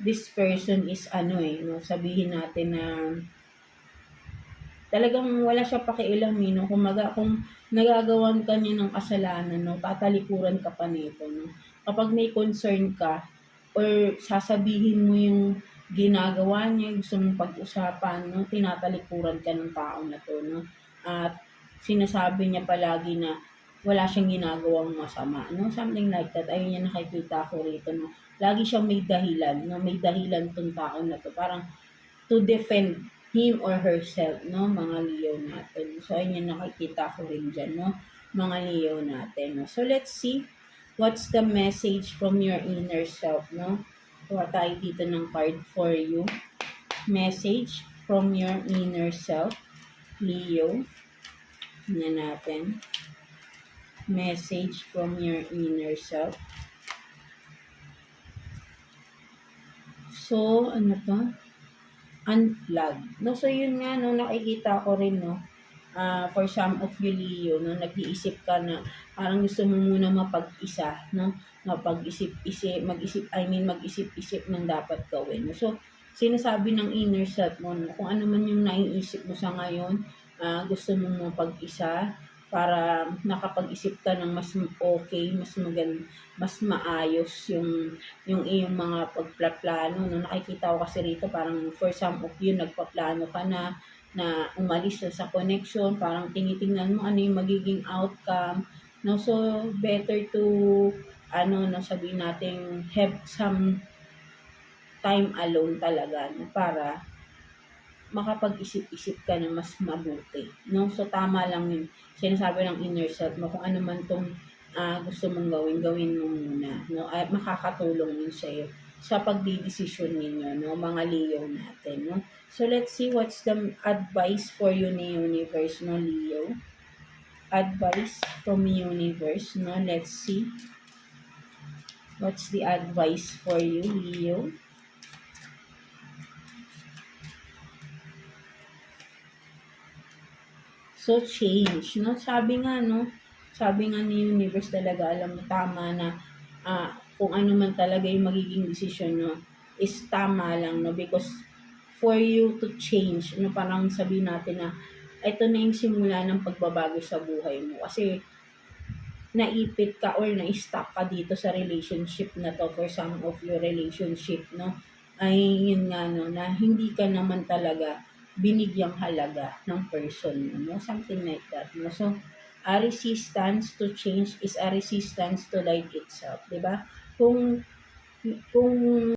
this person is ano no, sabihin natin na talagang wala siya pakialam no, kung nagagawan ka niya ng kasalanan no, tatalikuran ka pa nito no. Kapag may concern ka or sasabihin mo yung ginagawa niya, gusto mong pag-usapan no, tinatalikuran ka ng tao na to no. At sinasabi niya palagi na wala siyang ginagawang masama no, something like that. Ayun yung nakikita ko rito no. Lagi siyang may dahilan no, may dahilan tong tao na to, parang to defend him or herself, no, mga Leo natin. So, ayun yung nakikita ko rin dyan, no, mga Leo natin. No? So, let's see what's the message from your inner self, no? Kuha tayo dito ng card for you. Message from your inner self, Leo. Tingnan natin. Message from your inner self. So, ano to? Unplug. No, so yun nga no, nakikita ko rin no. For some of you Leo, no, nag-iisip ka na parang gusto mo muna mapag-isa, no? Mag-isip-isip ng dapat gawin. No? So, sinasabi ng inner self mo, no, kung ano man yung naiisip mo sa ngayon, gusto mo mapag-isa para nakapag-isip ka ng mas okay, mas maayos yung iyong mga pagplaplano. No? Nakikita ko kasi rito parang for some of you, nagpaplano ka na umalis sa connection, parang tinitingnan mo ano yung magiging outcome. No? So, better to, no, sabihin natin, have some time alone talaga, no? Para makapag-isip-isip ka ng mas mabuti. No? So, tama lang yun. Sinasabi ng inner self mo, kung ano man tong gusto mong gawin mo muna. No? At makakatulong yun sa'yo sa pagdidesisyon ninyo, no? Mga Leo natin. No? So, let's see what's the advice for you ni Universe, no, Leo? Advice from Universe, no? Let's see. What's the advice for you, Leo? So, change, no? Sabi nga ni Universe talaga, alam mo, tama na, kung ano man talaga yung magiging decision, no, is tama lang, no? Because, for you to change, no, parang sabihin natin na, ito na yung simula ng pagbabago sa buhay mo. Kasi, naipit ka or na-stuck ka dito sa relationship na to, for some of your relationship, no? Ay, yun nga, no, na hindi ka naman talaga binigyang halaga ng person mo, no? Something like that, no? So, a resistance to change is a resistance to life itself, di ba? Kung